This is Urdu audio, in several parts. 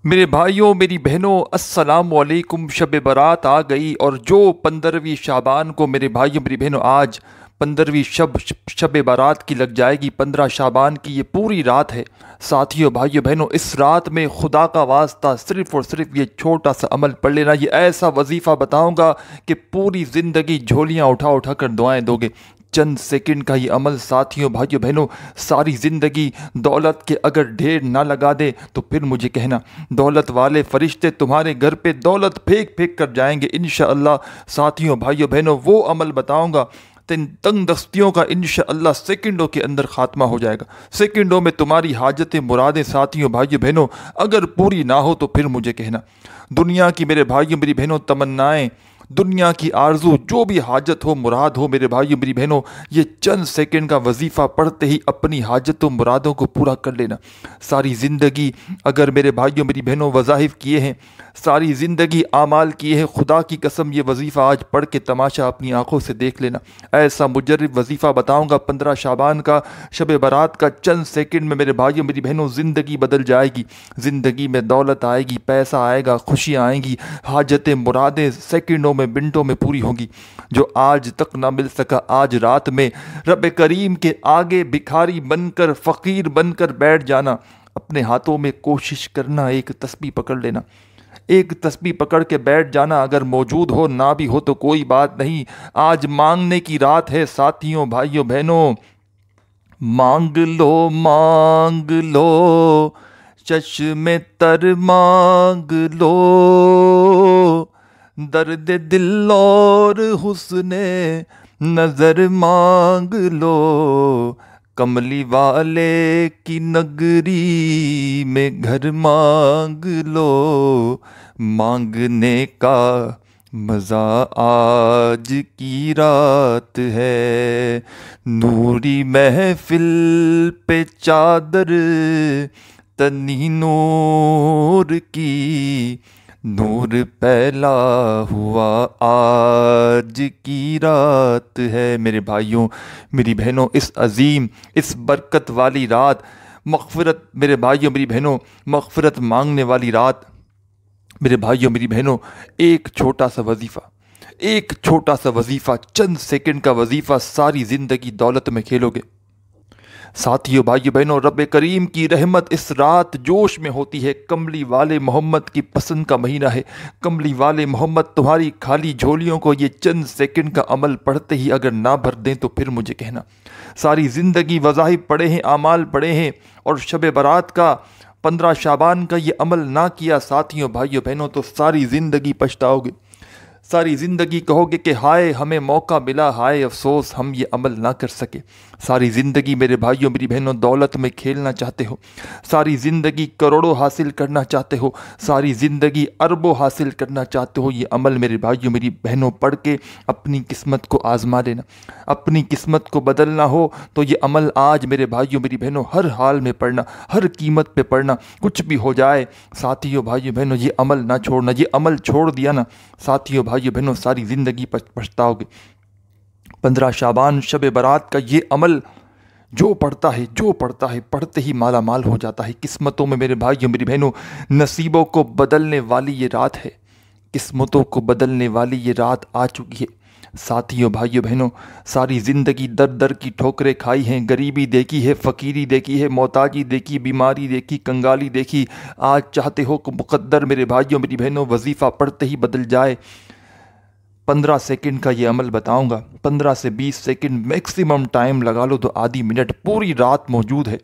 میرے بھائیوں میری بہنوں السلام علیکم۔ شب برات آ گئی اور جو 15ویں شعبان کو میرے بھائیوں میری بہنوں آج 15ویں شب برات کی لگ جائے گی۔ 15 شعبان کی یہ پوری رات ہے ساتھیوں بھائیوں بہنوں۔ اس رات میں خدا کا واسطہ صرف اور صرف یہ چھوٹا سا عمل پڑھ لینا۔ یہ ایسا وظیفہ بتاؤں گا کہ پوری زندگی جھولیاں اٹھا اٹھا کر دعائیں دو گے۔ چند سیکنڈ کا یہ عمل ساتھیوں بھائیوں بہنوں ساری زندگی دولت کے اگر ڈھیر نہ لگا دے تو پھر مجھے کہنا، دولت والے فرشتے تمہارے گھر پہ دولت پھینک پھینک کر جائیں گے انشاءاللہ۔ ساتھیوں بھائیوں بہنوں وہ عمل بتاؤں گا، تنگ دستیوں کا انشاءاللہ سیکنڈوں کے اندر خاتمہ ہو جائے گا۔ سیکنڈوں میں تمہاری حاجتیں مرادیں ساتھیوں بھائیوں بہنوں اگر پوری نہ ہو تو پھر مجھے کہنا۔ دنیا کی میرے بھائیوں میری بہنوں تمنائیں، دنیا کی آرزو، جو بھی حاجت ہو مراد ہو میرے بھائیوں میری بہنوں، یہ چند سیکنڈ کا وظیفہ پڑھتے ہی اپنی حاجتوں مرادوں کو پورا کر لینا۔ ساری زندگی اگر میرے بھائیوں میری بہنوں وظائف کیے ہیں، ساری زندگی اعمال کیے ہیں، خدا کی قسم یہ وظیفہ آج پڑھ کے تماشا اپنی آنکھوں سے دیکھ لینا۔ ایسا مجرب وظیفہ بتاؤں گا 15 شعبان کا، شب برات کا، چند سیکنڈ میں میرے بھائیوں میری بہنوں زندگی بدل جائے گی۔ زندگی میں دولت آئے گی، پیسہ آئے گا، خوشیاں آئیں گی، حاجتیں مرادیں سیکنڈوں میں منٹوں میں پوری ہوں گی۔ جو آج تک نہ مل سکا آج رات میں رب کریم کے آگے بھکاری بن کر، فقیر بن کر بیٹھ جانا۔ اپنے ہاتھوں میں کوشش کرنا ایک تسبیح پکڑ لینا، ایک تسبیح پکڑ کے بیٹھ جانا۔ اگر موجود ہو نہ بھی ہو تو کوئی بات نہیں، آج مانگنے کی رات ہے ساتھیوں بھائیوں بہنوں۔ مانگ لو چشم تر مانگ لو، درد دل اور حسن نظر مانگ لو، کملی والے کی نگری میں گھر مانگ لو۔ مانگنے کا مزہ آج کی رات ہے، نوری محفل پہ چادر تنی نور کی، نور پھیلا ہوا آج کی رات ہے۔ میرے بھائیوں میری بہنوں اس عظیم اس برکت والی رات، مغفرت میرے بھائیوں میری بہنوں مغفرت مانگنے والی رات، میرے بھائیوں میری بہنوں ایک چھوٹا سا وظیفہ، ایک چھوٹا سا وظیفہ، چند سیکنڈ کا وظیفہ، ساری زندگی دولت میں کھیلو گے۔ ساتھیوں بھائیوں بہنوں رب کریم کی رحمت اس رات جوش میں ہوتی ہے۔ کملی والے محمد کی پسند کا مہینہ ہے۔ کملی والے محمد تمہاری خالی جھولیوں کو یہ چند سیکنڈ کا عمل پڑھتے ہی اگر نہ بھر دیں تو پھر مجھے کہنا۔ ساری زندگی وظائف پڑھے ہیں، اعمال پڑھے ہیں، اور شب برات کا 15 شعبان کا یہ عمل نہ کیا ساتھیوں بھائیوں بہنوں تو ساری زندگی پچھتاؤ گے۔ ساری زندگی کہو گے کہ ہائے ہمیں موقع ملا، ہائے افسوس ہم یہ عمل نہ کر سکے۔ ساری زندگی میرے بھائیوں میری بہنوں دولت میں کھیلنا چاہتے ہو، ساری زندگی کروڑوں حاصل کرنا چاہتے ہو، ساری زندگی اربوں حاصل کرنا چاہتے ہو، یہ عمل میرے بھائیوں میری بہنوں پڑھ کے اپنی قسمت کو آزما لینا۔ اپنی قسمت کو بدلنا ہو تو یہ عمل آج میرے بھائیوں میری بہنوں ہر حال میں پڑھنا، ہر قیمت پہ پڑھنا، کچھ بھی ہو جائے ساتھیوں بھائیوں بہنوں یہ عمل نہ چھوڑنا۔ یہ عمل چھوڑ دیا نا ساتھیوں بھائیوں بہنوں ساری زندگی پچھتاؤ گے۔ 15 شعبان شب برات کا یہ عمل جو پڑھتا ہے پڑھتے ہی مالا مال ہو جاتا ہے۔ قسمتوں میں میرے بھائیوں میری بہنوں نصیبوں کو بدلنے والی یہ رات ہے، قسمتوں کو بدلنے والی یہ رات آ چکی ہے۔ ساتھیوں بھائیوں بہنوں ساری زندگی در در کی ٹھوکریں کھائی ہیں، غریبی دیکھی ہے، فقیری دیکھی ہے، محتاجی دیکھی، بیماری دیکھی، کنگالی دیکھی۔ آج چاہتے ہو کہ مقدر میرے بھائیوں میری بہنوں وظیفہ پڑھتے ہی بدل جائے۔ 15 سیکنڈ کا یہ عمل بتاؤں گا، 15 سے 20 سیکنڈ میکسیمم ٹائم لگا لو تو آدھی منٹ، پوری رات موجود ہے۔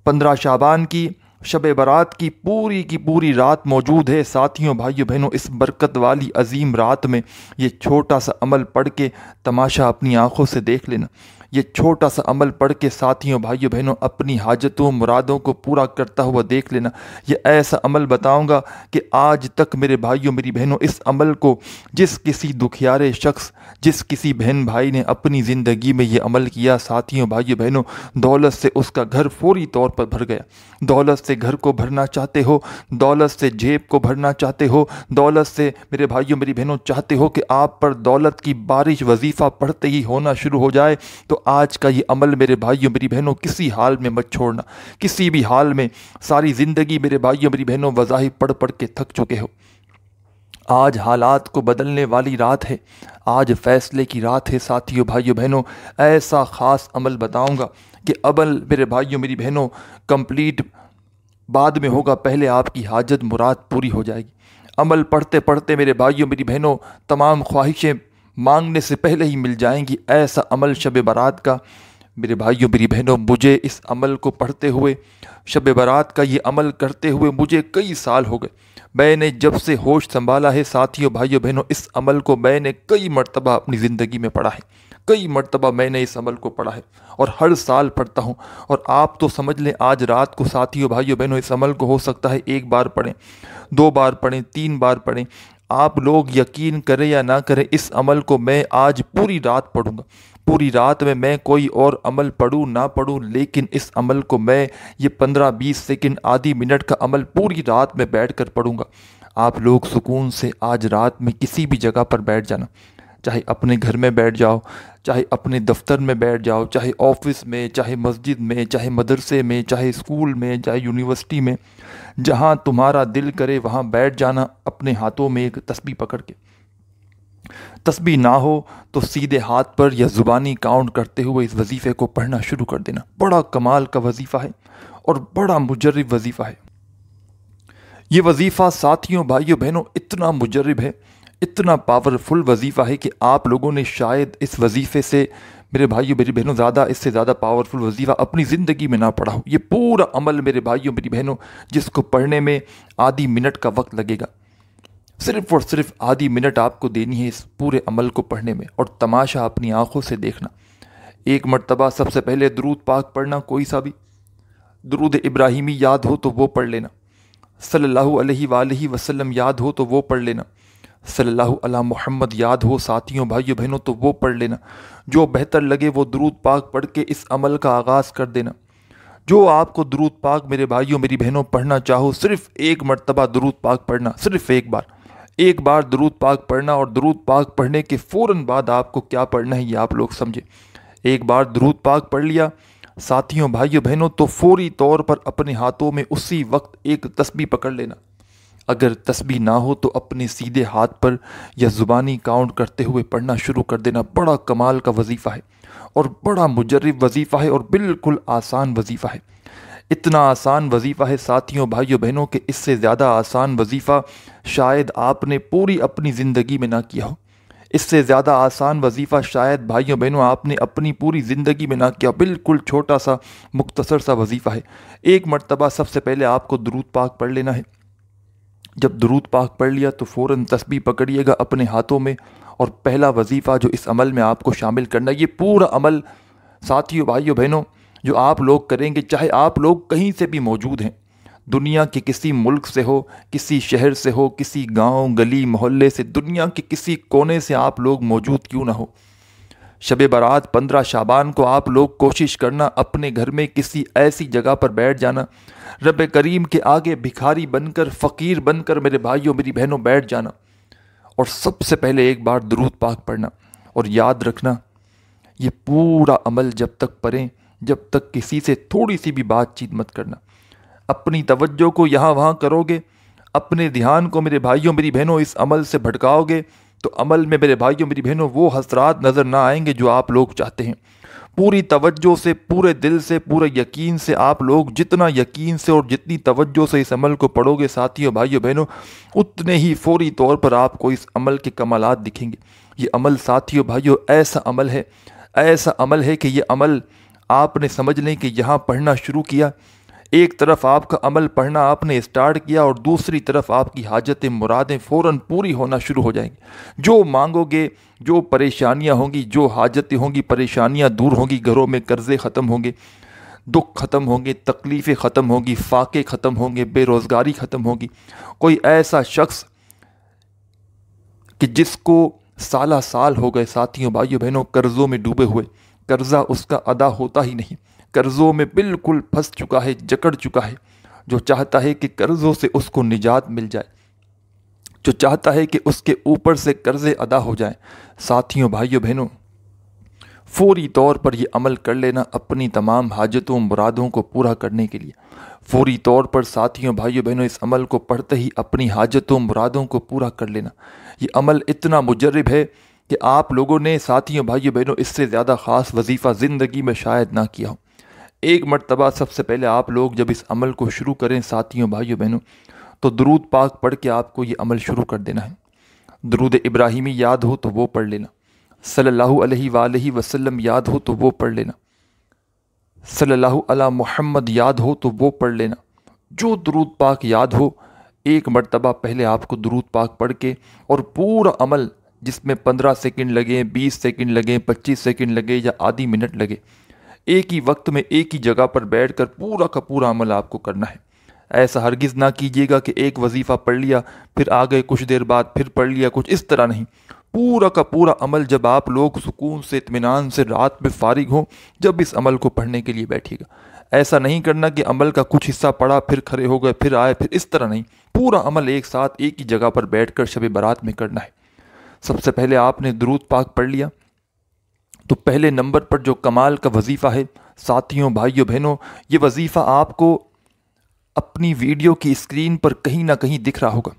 15 شعبان کی شب برات کی پوری رات موجود ہے ساتھیوں بھائیوں بہنوں۔ اس برکت والی عظیم رات میں یہ چھوٹا سا عمل پڑھ کے تماشا اپنی آنکھوں سے دیکھ لینا۔ یہ چھوٹا سا عمل پڑھ کے ساتھیوں بھائیوں بہنوں اپنی حاجتوں مرادوں کو پورا کرتا ہوا دیکھ لینا۔ یہ ایسا عمل بتاؤں گا کہ آج تک میرے بھائیوں میری بہنوں اس عمل کو جس کسی دکھیارے شخص، جس کسی بہن بھائی نے اپنی زندگی میں یہ عمل کیا ساتھیوں بھائیوں بہنوں دولت سے اس کا گھر فوری طور پر بھر گیا۔ دولت سے گھر کو بھرنا چاہتے ہو، دولت سے جیب کو بھرنا چاہتے ہو، دولت سے میرے بھائیوں میری بہنوں چاہتے ہو کہ آپ پر دولت کی بارش وظیفہ پڑھتے ہی ہونا شروع ہو جائے، تو تو آج کا یہ عمل میرے بھائیوں میری بہنوں کسی حال میں مت چھوڑنا، کسی بھی حال میں۔ ساری زندگی میرے بھائیوں میری بہنوں وظائف پڑھ پڑھ کے تھک چکے ہو، آج حالات کو بدلنے والی رات ہے، آج فیصلے کی رات ہے ساتھیوں بھائیوں بہنوں۔ ایسا خاص عمل بتاؤں گا کہ عمل میرے بھائیوں میری بہنوں کمپلیٹ بعد میں ہوگا، پہلے آپ کی حاجت مراد پوری ہو جائے گی۔ عمل پڑھتے پڑھتے میرے بھائیوں میری بہنوں تمام خواہشیں مانگنے سے پہلے ہی مل جائیں گی۔ ایسا عمل شب برات کا میرے بھائیوں میری بہنوں، مجھے اس عمل کو پڑھتے ہوئے، شب برات کا یہ عمل کرتے ہوئے مجھے کئی سال ہو گئے۔ میں نے جب سے ہوش سنبھالا ہے ساتھیوں بھائیوں بہنوں، اس عمل کو میں نے کئی مرتبہ اپنی زندگی میں پڑھا ہے، کئی مرتبہ میں نے اس عمل کو پڑھا ہے اور ہر سال پڑھتا ہوں۔ اور آپ تو سمجھ لیں آج رات کو ساتھیوں بھائیوں بہنوں اس عمل کو ہو سکتا ہے 1 بار پڑھیں، 2 بار پڑھیں، 3 بار پڑھیں۔ آپ لوگ یقین کریں یا نہ کریں، اس عمل کو میں آج پوری رات پڑھوں گا۔ پوری رات میں کوئی اور عمل پڑھوں نہ پڑھوں، لیکن اس عمل کو میں یہ 15-20 سیکنڈ آدھی منٹ کا عمل پوری رات میں بیٹھ کر پڑھوں گا۔ آپ لوگ سکون سے آج رات میں کسی بھی جگہ پر بیٹھ جانا، چاہے اپنے گھر میں بیٹھ جاؤ، چاہے اپنے دفتر میں بیٹھ جاؤ، چاہے آفس میں، چاہے مسجد میں، چاہے مدرسے میں، چاہے اسکول میں، چاہے یونیورسٹی میں، جہاں تمہارا دل کرے وہاں بیٹھ جانا، اپنے ہاتھوں میں ایک تسبیح پکڑ کے۔ تسبیح نہ ہو تو سیدھے ہاتھ پر یا زبانی کاؤنٹ کرتے ہوئے اس وظیفے کو پڑھنا شروع کر دینا۔ بڑا کمال کا وظیفہ ہے اور بڑا مجرب وظیفہ ہے۔ یہ وظیفہ ساتھیوں بھائیوں بہنوں اتنا مجرب ہے، اتنا پاورفل وظیفہ ہے کہ آپ لوگوں نے شاید اس وظیفے سے میرے بھائیوں میری بہنوں اس سے زیادہ پاورفل وظیفہ اپنی زندگی میں نہ پڑھا ہو۔ یہ پورا عمل میرے بھائیوں میری بہنوں جس کو پڑھنے میں آدھی منٹ کا وقت لگے گا، صرف اور صرف آدھی منٹ آپ کو دینی ہے اس پورے عمل کو پڑھنے میں، اور تماشا اپنی آنکھوں سے دیکھنا۔ 1 مرتبہ سب سے پہلے درود پاک پڑھنا، کوئی سا بھی درود ابراہیمی یاد ہو تو وہ پڑھ لینا، صلی اللہ علیہ وآلہ وسلم یاد ہو تو وہ پڑھ لینا، صلی اللہ علی محمد یاد ہو ساتھیوں بھائیوں بہنوں تو وہ پڑھ لینا۔ جو بہتر لگے وہ درود پاک پڑھ کے اس عمل کا آغاز کر دینا۔ جو آپ کو درود پاک میرے بھائیوں میری بہنوں پڑھنا چاہو، صرف 1 مرتبہ درود پاک پڑھنا، صرف ایک بار درود پاک پڑھنا، اور درود پاک پڑھنے کے فوراً بعد آپ کو کیا پڑھنا ہے یہ آپ لوگ سمجھیں۔ 1 بار درود پاک پڑھ لیا ساتھیوں بھائیوں بہنوں تو فوری طور پر اپنے ہاتھوں میں اسی وقت ایک تسبیح پکڑ لینا۔ اگر تسبیح نہ ہو تو اپنے سیدھے ہاتھ پر یا زبانی کاؤنٹ کرتے ہوئے پڑھنا شروع کر دینا۔ بڑا کمال کا وظیفہ ہے اور بڑا مجرب وظیفہ ہے اور بالکل آسان وظیفہ ہے۔ اتنا آسان وظیفہ ہے ساتھیوں بھائیوں بہنوں کہ اس سے زیادہ آسان وظیفہ شاید آپ نے پوری اپنی زندگی میں نہ کیا ہو۔ اس سے زیادہ آسان وظیفہ شاید بھائیوں بہنوں آپ نے اپنی پوری زندگی میں نہ کیا۔ بالکل چھوٹا سا مختصر سا وظیفہ ہے۔ 1 مرتبہ سب سے پہلے آپ کو درود پاک پڑھ لینا ہے۔ جب درود پاک پڑھ لیا تو فوراً تسبیح پکڑیے گا اپنے ہاتھوں میں، اور پہلا وظیفہ جو اس عمل میں آپ کو شامل کرنا ہے، یہ پورا عمل ساتھیوں بھائیوں بہنوں جو آپ لوگ کریں گے، چاہے آپ لوگ کہیں سے بھی موجود ہیں، دنیا کے کسی ملک سے ہو، کسی شہر سے ہو، کسی گاؤں گلی محلے سے، دنیا کے کسی کونے سے آپ لوگ موجود کیوں نہ ہو، شب برات 15 شعبان کو آپ لوگ کوشش کرنا اپنے گھر میں کسی ایسی جگہ پر بیٹھ جانا، رب کریم کے آگے بھکاری بن کر، فقیر بن کر میرے بھائیوں میری بہنوں بیٹھ جانا، اور سب سے پہلے 1 بار درود پاک پڑھنا۔ اور یاد رکھنا یہ پورا عمل جب تک پڑھیں جب تک کسی سے تھوڑی سی بھی بات چیت مت کرنا۔ اپنی توجہ کو یہاں وہاں کرو گے، اپنے دھیان کو میرے بھائیوں میری بہنوں اس عمل سے بھٹکاؤ گے تو عمل میں میرے بھائیوں میری بہنوں وہ حسرات نظر نہ آئیں گے جو آپ لوگ چاہتے ہیں۔ پوری توجہ سے، پورے دل سے، پورے یقین سے آپ لوگ جتنا یقین سے اور جتنی توجہ سے اس عمل کو پڑھو گے ساتھیوں بھائیوں بہنوں، اتنے ہی فوری طور پر آپ کو اس عمل کے کمالات دکھیں گے۔ یہ عمل ساتھیوں بھائیوں ایسا عمل ہے کہ یہ عمل آپ نے سمجھ لیں کہ یہاں پڑھنا شروع کیا، ایک طرف آپ کا عمل پڑھنا آپ نے اسٹارٹ کیا اور دوسری طرف آپ کی حاجتیں مرادیں فوراً پوری ہونا شروع ہو جائیں گی۔ جو مانگو گے، جو پریشانیاں ہوں گی، جو حاجتیں ہوں گی، پریشانیاں دور ہوں گی، گھروں میں قرضے ختم ہوں گے، دکھ ختم ہوں گے، تکلیفیں ختم ہوں گی، فاقے ختم ہوں گے، بے روزگاری ختم ہوگی۔ کوئی ایسا شخص کہ جس کو سالہ سال ہو گئے ساتھیوں بھائیوں بہنوں قرضوں میں ڈوبے ہوئے، قرضہ اس کا ادا ہوتا ہی نہیں، قرضوں میں بالکل پھنس چکا ہے، جکڑ چکا ہے، جو چاہتا ہے کہ قرضوں سے اس کو نجات مل جائے، جو چاہتا ہے کہ اس کے اوپر سے قرضے ادا ہو جائیں، ساتھیوں بھائیوں بہنوں فوری طور پر یہ عمل کر لینا اپنی تمام حاجتوں مرادوں کو پورا کرنے کے لیے۔ فوری طور پر ساتھیوں بھائیوں بہنوں اس عمل کو پڑھتے ہی اپنی حاجتوں مرادوں کو پورا کر لینا۔ یہ عمل اتنا مجرب ہے کہ آپ لوگوں نے ساتھیوں بھائیوں بہنوں اس سے زیادہ خاص وظیفہ زندگی میں شاید نہ کیا ہو۔ ایک مرتبہ سب سے پہلے آپ لوگ جب اس عمل کو شروع کریں ساتھیوں بھائیوں بہنوں تو درود پاک پڑھ کے آپ کو یہ عمل شروع کر دینا ہے۔ درود ابراہیمی یاد ہو تو وہ پڑھ لینا، صلی اللہ علیہ وآلہ وسلم یاد ہو تو وہ پڑھ لینا، صلی اللہ علی محمد یاد ہو تو وہ پڑھ لینا۔ جو درود پاک یاد ہو ایک مرتبہ پہلے آپ کو درود پاک پڑھ کے اور پورا عمل جس میں 15 سیکنڈ لگیں، 20 سیکنڈ لگیں، 25 سیکنڈ لگے یا آدھی منٹ لگے، ایک ہی وقت میں ایک ہی جگہ پر بیٹھ کر پورا کا پورا عمل آپ کو کرنا ہے۔ ایسا ہرگز نہ کیجیے گا کہ ایک وظیفہ پڑھ لیا پھر آگئے کچھ دیر بعد پھر پڑھ لیا، کچھ اس طرح نہیں۔ پورا کا پورا عمل جب آپ لوگ سکون سے اطمینان سے رات میں فارغ ہوں جب اس عمل کو پڑھنے کے لیے بیٹھیے گا۔ ایسا نہیں کرنا کہ عمل کا کچھ حصہ پڑھا پھر کھڑے ہو گئے پھر آئے، پھر اس طرح نہیں۔ پورا عمل ایک ساتھ ایک ہی جگہ پر بیٹھ کر شب برات میں کرنا ہے۔ سب سے پہلے آپ نے درود پاک پڑھ لیا تو پہلے نمبر پر جو کمال کا وظیفہ ہے ساتھیوں بھائیوں بہنوں، یہ وظیفہ آپ کو اپنی ویڈیو کی اسکرین پر کہیں نہ کہیں دکھ رہا ہوگا۔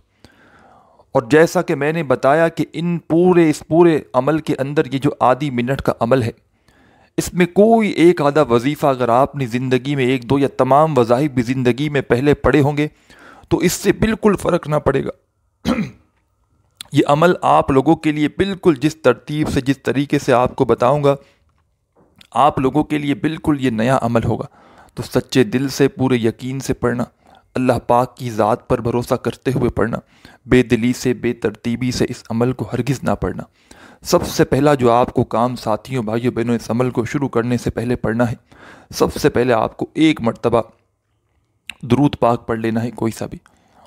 اور جیسا کہ میں نے بتایا کہ اس پورے عمل کے اندر یہ جو آدھی منٹ کا عمل ہے، اس میں کوئی ایک آدھا وظیفہ اگر آپ نے زندگی میں ایک دو یا تمام وظائف بھی زندگی میں پہلے پڑھے ہوں گے تو اس سے بالکل فرق نہ پڑے گا۔ یہ عمل آپ لوگوں کے لیے بالکل جس ترتیب سے جس طریقے سے آپ کو بتاؤں گا آپ لوگوں کے لیے بالکل یہ نیا عمل ہوگا۔ تو سچے دل سے پورے یقین سے پڑھنا، اللہ پاک کی ذات پر بھروسہ کرتے ہوئے پڑھنا، بے دلی سے بے ترتیبی سے اس عمل کو ہرگز نہ پڑھنا۔ سب سے پہلا جو آپ کو کام ساتھیوں بھائیوں بہنوں اس عمل کو شروع کرنے سے پہلے پڑھنا ہے، سب سے پہلے آپ کو ایک مرتبہ درود پاک پڑھ لینا ہے کوئی سا بھی،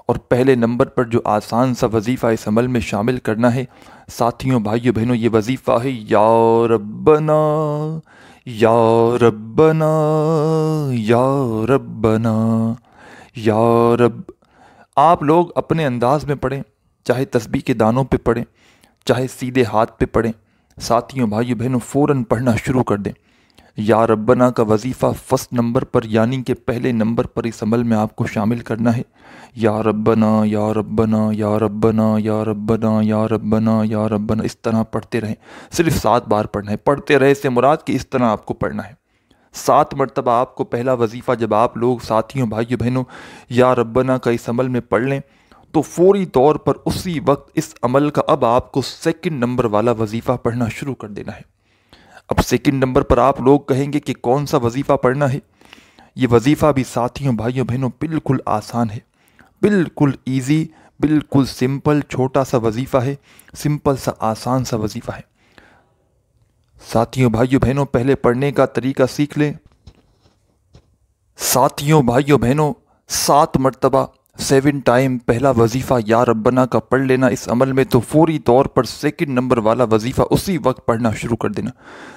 اور پہلے نمبر پر جو آسان سا وظیفہ اس عمل میں شامل کرنا ہے ساتھیوں بھائیوں بہنوں، یہ وظیفہ ہے یا ربنا یا ربنا یا ربنا یا رب۔ آپ لوگ اپنے انداز میں پڑھیں، چاہے تسبیح کے دانوں پہ پڑھیں چاہے سیدھے ہاتھ پہ پڑھیں، ساتھیوں بھائیوں بہنوں فوراً پڑھنا شروع کر دیں۔ یا ربنا کا وظیفہ فرسٹ نمبر پر یعنی کہ پہلے نمبر پر اس عمل میں آپ کو شامل کرنا ہے۔ یا ربنا یا ربنا یا ربنا یا ربنا یا ربنا یا ربنا، اس طرح پڑھتے رہیں، صرف 7 بار پڑھنا ہے۔ پڑھتے رہے سے مراد کہ اس طرح آپ کو پڑھنا ہے۔ 7 مرتبہ آپ کو پہلا وظیفہ جب آپ لوگ ساتھیوں بھائیوں بہنوں یا ربنا کا اس عمل میں پڑھ لیں تو فوری طور پر اسی وقت اس عمل کا اب آپ کو سیکنڈ نمبر والا وظیفہ پڑھنا شروع کر دینا ہے۔ اب سیکنڈ نمبر پر آپ لوگ کہیں گے کہ کون سا وظیفہ پڑھنا ہے؟ یہ وظیفہ بھی ساتھیوں بھائیوں بہنوں بالکل آسان ہے، بالکل ایزی، بالکل سمپل چھوٹا سا وظیفہ ہے، سمپل سا آسان سا وظیفہ ہے۔ ساتھیوں بھائیوں بہنوں پہلے پڑھنے کا طریقہ سیکھ لیں۔ ساتھیوں بھائیوں بہنوں 7 مرتبہ 7 ٹائم پہلا وظیفہ یا ربنا کا پڑھ لینا اس عمل میں، تو فوری طور پر سیکنڈ نمبر والا وظیفہ اسی وقت پڑھنا شروع کر دینا۔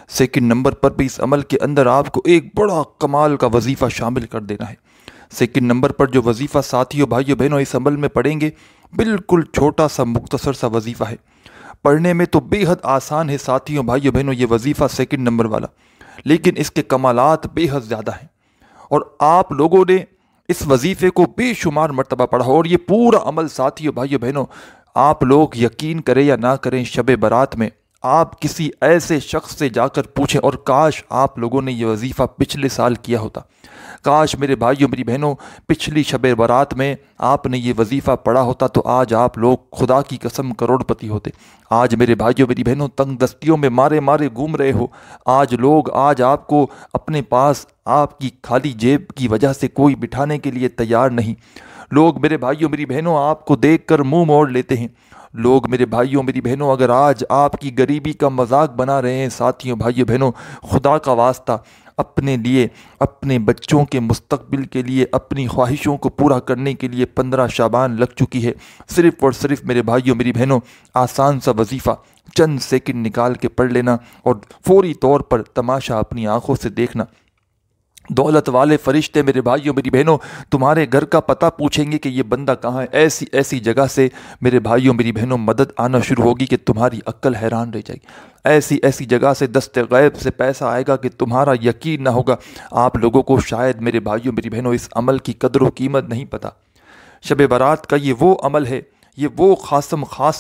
سیکنڈ نمبر پر بھی اس عمل کے اندر آپ کو ایک بڑا کمال کا وظیفہ شامل کر دینا ہے۔ سیکنڈ نمبر پر جو وظیفہ ساتھیوں بھائیوں بہنوں اس عمل میں پڑھیں گے بالکل چھوٹا سا مختصر سا وظیفہ ہے، پڑھنے میں تو بے حد آسان ہے ساتھیوں بھائیوں بہنوں یہ وظیفہ سیکنڈ نمبر والا، لیکن اس کے کمالات بے حد زیادہ ہیں، اور آپ لوگوں نے اس وظیفے کو بے شمار مرتبہ پڑھا، اور یہ پورا عمل ساتھیوں بھائیوں بہنوں آپ لوگ یقین کریں یا نہ کریں شب برات میں آپ کسی ایسے شخص سے جا کر پوچھیں، اور کاش آپ لوگوں نے یہ وظیفہ پچھلے سال کیا ہوتا، کاش میرے بھائیوں میری بہنوں پچھلی شب برات میں آپ نے یہ وظیفہ پڑھا ہوتا تو آج آپ لوگ خدا کی قسم کروڑ پتی ہوتے۔ آج میرے بھائیوں میری بہنوں تنگ دستیوں میں مارے مارے گھوم رہے ہو، آج آپ کو اپنے پاس آپ کی خالی جیب کی وجہ سے کوئی بٹھانے کے لیے تیار نہیں۔ لوگ میرے بھائیوں میری بہنوں آپ کو دیکھ کر منہ موڑ لیتے ہیں۔ لوگ میرے بھائیوں میری بہنوں اگر آج آپ کی غریبی کا مذاق بنا رہے ہیں، ساتھیوں بھائیوں بہنوں خدا کا واسطہ اپنے لیے، اپنے بچوں کے مستقبل کے لیے، اپنی خواہشوں کو پورا کرنے کے لیے 15 شعبان لگ چکی ہے، صرف اور صرف میرے بھائیوں میری بہنوں آسان سا وظیفہ چند سیکنڈ نکال کے پڑھ لینا اور فوری طور پر تماشا اپنی آنکھوں سے دیکھنا دولت والے فرشتے میرے بھائیوں میری بہنوں تمہارے گھر کا پتہ پوچھیں گے کہ یہ بندہ کہاں ہے۔ ایسی ایسی جگہ سے میرے بھائیوں میری بہنوں مدد آنا شروع ہوگی کہ تمہاری عقل حیران رہ جائے گی۔ ایسی ایسی جگہ سے دست غیب سے پیسہ آئے گا کہ تمہارا یقین نہ ہوگا۔ آپ لوگوں کو شاید میرے بھائیوں میری بہنوں اس عمل کی قدر و قیمت نہیں پتہ۔ شب برات کا یہ وہ عمل ہے، یہ وہ خاص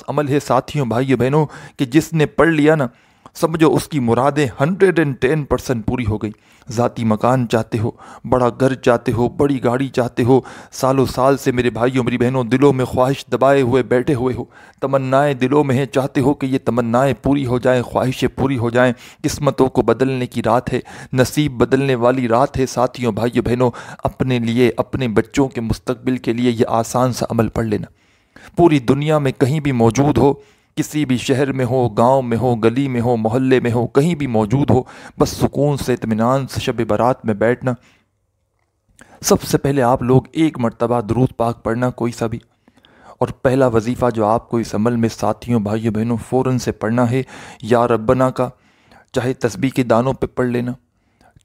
عمل ہے ساتھیوں بھائیوں بہنوں کہ جس نے پڑھ لیا نا، سمجھو اس کی مرادیں 110% پوری ہو گئی۔ ذاتی مکان چاہتے ہو، بڑا گھر چاہتے ہو، بڑی گاڑی چاہتے ہو، سالوں سال سے میرے بھائیوں میری بہنوں دلوں میں خواہش دبائے ہوئے بیٹھے ہوئے ہو، تمنائیں دلوں میں ہیں، چاہتے ہو کہ یہ تمنائیں پوری ہو جائیں، خواہشیں پوری ہو جائیں۔ قسمتوں کو بدلنے کی رات ہے، نصیب بدلنے والی رات ہے ساتھیوں بھائیوں بہنوں۔ اپنے لیے، اپنے بچوں کے مستقبل کے لیے یہ آسان سا عمل پڑھ لینا۔ پوری دنیا میں کہیں بھی موجود ہو، کسی بھی شہر میں ہو، گاؤں میں ہو، گلی میں ہو، محلے میں ہو، کہیں بھی موجود ہو، بس سکون سے اطمینان سے شب برات میں بیٹھنا۔ سب سے پہلے آپ لوگ ایک مرتبہ درود پاک پڑھنا کوئی سا بھی، اور پہلا وظیفہ جو آپ کو اس عمل میں ساتھیوں بھائیوں بہنوں فوراً سے پڑھنا ہے یا ربنا کا، چاہے تسبیح کے دانوں پہ پڑھ لینا،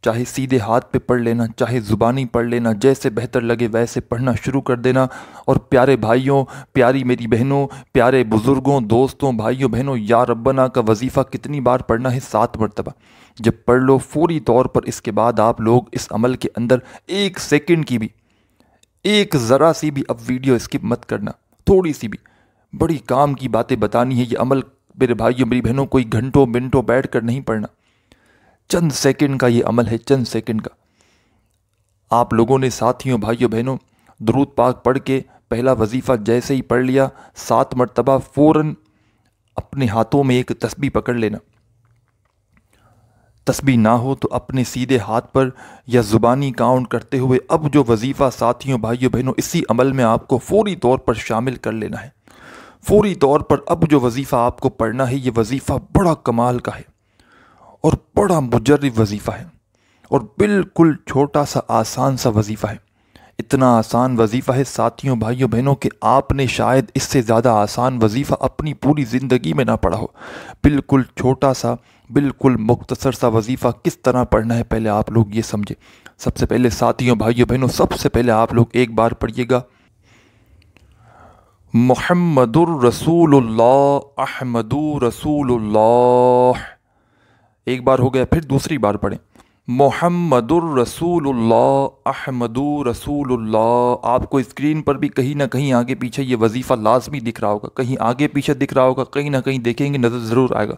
چاہے سیدھے ہاتھ پہ پڑھ لینا، چاہے زبانی پڑھ لینا، جیسے بہتر لگے ویسے پڑھنا شروع کر دینا۔ اور پیارے بھائیوں، پیاری میری بہنوں، پیارے بزرگوں، دوستوں، بھائیوں بہنوں، یا ربنا کا وظیفہ کتنی بار پڑھنا ہے؟ 7 مرتبہ۔ جب پڑھ لو فوری طور پر اس کے بعد آپ لوگ اس عمل کے اندر 1 سیکنڈ کی بھی، ایک ذرا سی بھی اب ویڈیو اسکپ مت کرنا، تھوڑی سی بھی۔ بڑی کام کی باتیں بتانی ہے، یہ عمل میرے بھائیوں میری بہنوں کوئی گھنٹوں منٹوں بیٹھ کر نہیں پڑھنا، چند سیکنڈ کا یہ عمل ہے، چند سیکنڈ کا۔ آپ لوگوں نے ساتھیوں بھائیوں بہنوں درود پاک پڑھ کے پہلا وظیفہ جیسے ہی پڑھ لیا، 7 مرتبہ فوراً اپنے ہاتھوں میں ایک تسبیح پکڑ لینا۔ تسبیح نہ ہو تو اپنے سیدھے ہاتھ پر یا زبانی کاؤنٹ کرتے ہوئے اب جو وظیفہ ساتھیوں بھائیوں بہنوں اسی عمل میں آپ کو فوری طور پر شامل کر لینا ہے۔ فوری طور پر اب جو وظیفہ آپ کو پڑھنا ہے، یہ وظیفہ بڑا کمال کا ہے اور بڑا مجرب وظیفہ ہے، اور بالکل چھوٹا سا آسان سا وظیفہ ہے۔ اتنا آسان وظیفہ ہے ساتھیوں بھائیوں بہنوں کہ آپ نے شاید اس سے زیادہ آسان وظیفہ اپنی پوری زندگی میں نہ پڑھا ہو۔ بالکل چھوٹا سا، بالکل مختصر سا وظیفہ کس طرح پڑھنا ہے پہلے آپ لوگ یہ سمجھیں۔ سب سے پہلے ساتھیوں بھائیوں بہنوں سب سے پہلے آپ لوگ ایک بار پڑھیے گا، محمد الرسول اللہ، احمد رسول اللہ۔ ایک بار ہو گیا، پھر دوسری بار پڑھیں، محمد الرسول اللہ، احمد رسول اللہ۔ آپ کو اسکرین پر بھی کہیں نہ کہیں آگے پیچھے یہ وظیفہ لازمی دکھ رہا ہوگا، کہیں آگے پیچھے دکھ رہا ہوگا، کہیں نہ کہیں دیکھیں گے نظر ضرور آئے گا۔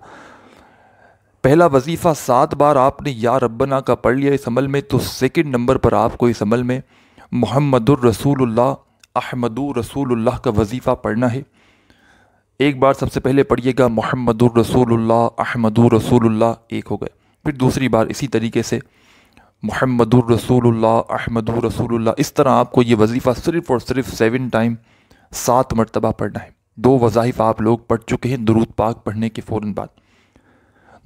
پہلا وظیفہ 7 بار آپ نے یا ربنا کا پڑھ لیا اس عمل میں، تو سیکنڈ نمبر پر آپ کو اس عمل میں محمد الرسول اللہ، احمد رسول اللہ کا وظیفہ پڑھنا ہے۔ ایک بار سب سے پہلے پڑھیے گا محمد الرسول اللہ، احمد رسول اللہ، ایک ہو گئے۔ پھر دوسری بار اسی طریقے سے محمد الرسول اللہ، احمد رسول اللہ۔ اس طرح آپ کو یہ وظیفہ صرف اور صرف 7 ٹائم 7 مرتبہ پڑھنا ہے۔ 2 وظائف آپ لوگ پڑھ چکے ہیں درود پاک پڑھنے کے فوراً بعد۔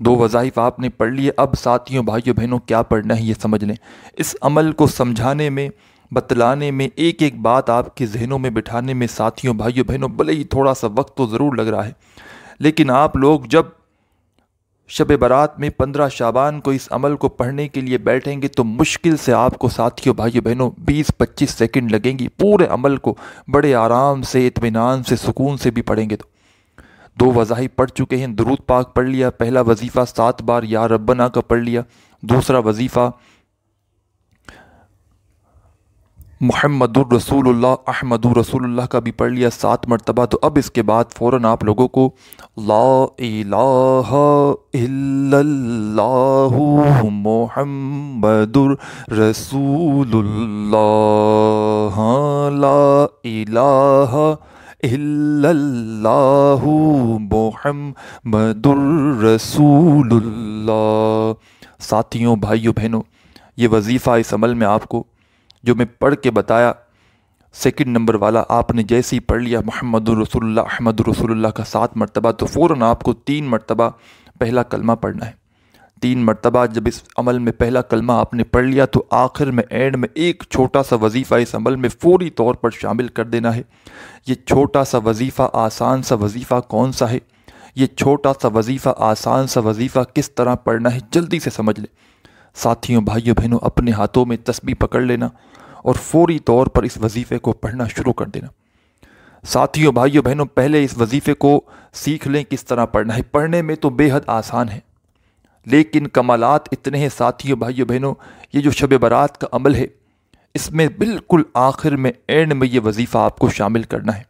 2 وظائف آپ نے پڑھ لیے، اب ساتھیوں بھائیوں بہنوں کیا پڑھنا ہے یہ سمجھ لیں۔ اس عمل کو سمجھانے میں، بتلانے میں، ایک ایک بات آپ کے ذہنوں میں بٹھانے میں ساتھیوں بھائیوں بہنوں بھلے ہی تھوڑا سا وقت تو ضرور لگ رہا ہے، لیکن آپ لوگ جب شب برات میں 15 شعبان کو اس عمل کو پڑھنے کے لیے بیٹھیں گے تو مشکل سے آپ کو ساتھیوں بھائیوں بہنوں 20-25 سیکنڈ لگیں گی، پورے عمل کو بڑے آرام سے، اطمینان سے، سکون سے بھی پڑھیں گے۔ تو 2 وظائف پڑھ چکے ہیں، درود پاک پڑھ لیا، پہلا وظیفہ 7 بار یا ربنا کا پڑھ لیا، دوسرا وظیفہ محمد الرسول اللہ، احمد رسول اللہ کا بھی پڑھ لیا 7 مرتبہ۔ تو اب اس کے بعد فوراً آپ لوگوں کو لا الہ الا اللہ محمد الرسول اللہ، لا الہ الا اللہ محمد الرسول اللہ۔ ساتھیوں بھائیوں بہنوں یہ وظیفہ اس عمل میں آپ کو جو میں پڑھ کے بتایا سیکنڈ نمبر والا، آپ نے جیسے ہی پڑھ لیا محمد الرسول اللہ، احمد رسول اللہ کا 7 مرتبہ، تو فوراً آپ کو 3 مرتبہ پہلا کلمہ پڑھنا ہے۔ 3 مرتبہ جب اس عمل میں پہلا کلمہ آپ نے پڑھ لیا تو آخر میں اینڈ میں ایک چھوٹا سا وظیفہ اس عمل میں فوری طور پر شامل کر دینا ہے۔ یہ چھوٹا سا وظیفہ، آسان سا وظیفہ کون سا ہے؟ یہ چھوٹا سا وظیفہ، آسان سا وظیفہ کس طرح پڑھنا ہے جلدی سے سمجھ لیں۔ ساتھیوں بھائیوں بہنوں، اپنے ہاتھوں میں تسبیح پکڑ لینا اور فوری طور پر اس وظیفے کو پڑھنا شروع کر دینا۔ ساتھیوں بھائیوں بہنوں، پہلے اس وظیفے کو سیکھ لیں کس طرح پڑھنا ہے۔ پڑھنے میں تو بے حد آسان ہے، لیکن کمالات اتنے ہیں ساتھیوں بھائیوں بہنوں۔ یہ جو شب برات کا عمل ہے، اس میں بالکل آخر میں اینڈ میں یہ وظیفہ آپ کو شامل کرنا ہے۔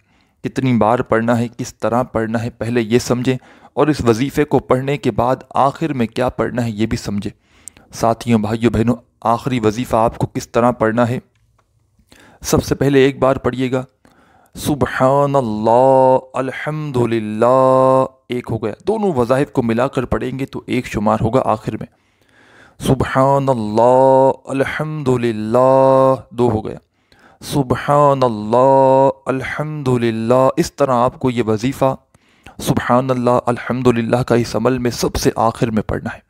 کتنی بار پڑھنا ہے، کس طرح پڑھنا ہے، پہلے یہ سمجھیں، اور اس وظیفے کو پڑھنے کے بعد آخر میں کیا پڑھنا ہے یہ بھی سمجھیں۔ ساتھیوں بھائیوں بہنوں، آخری وظیفہ آپ کو کس طرح پڑھنا ہے؟ سب سے پہلے ایک بار پڑھیے گا سبحان اللہ الحمدللہ، ایک ہو گیا۔ دونوں وظائف کو ملا کر پڑھیں گے تو ایک شمار ہوگا آخر میں۔ سبحان اللہ الحمدللہ، دو ہو گیا۔ سبحان اللہ الحمدللہ، اس طرح آپ کو یہ وظیفہ سبحان اللہ الحمدللہ کا اس عمل میں سب سے آخر میں پڑھنا ہے۔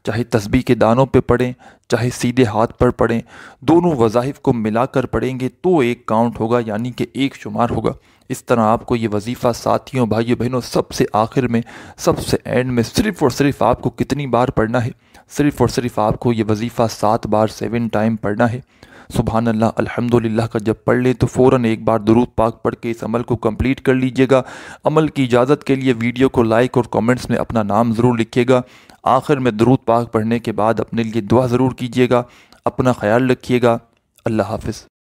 چاہے تسبیح کے دانوں پہ پڑھیں، چاہے سیدھے ہاتھ پر پڑھیں، دونوں وظائف کو ملا کر پڑھیں گے تو ایک کاؤنٹ ہوگا، یعنی کہ ایک شمار ہوگا۔ اس طرح آپ کو یہ وظیفہ ساتھیوں بھائیوں بہنوں سب سے آخر میں، سب سے اینڈ میں، صرف اور صرف آپ کو کتنی بار پڑھنا ہے؟ صرف اور صرف آپ کو یہ وظیفہ 7 بار 7 ٹائم پڑھنا ہے۔ سبحان اللہ الحمدللہ کا جب پڑھ لیں تو فوراً ایک بار درود پاک پڑھ کے اس عمل کو کمپلیٹ کر لیجئے گا۔ عمل کی اجازت کے لیے ویڈیو کو لائک اور کامنٹس میں اپنا نام ضرور لکھیے گا۔ آخر میں درود پاک پڑھنے کے بعد اپنے لیے دعا ضرور کیجیے گا۔ اپنا خیال رکھیے گا۔ اللہ حافظ۔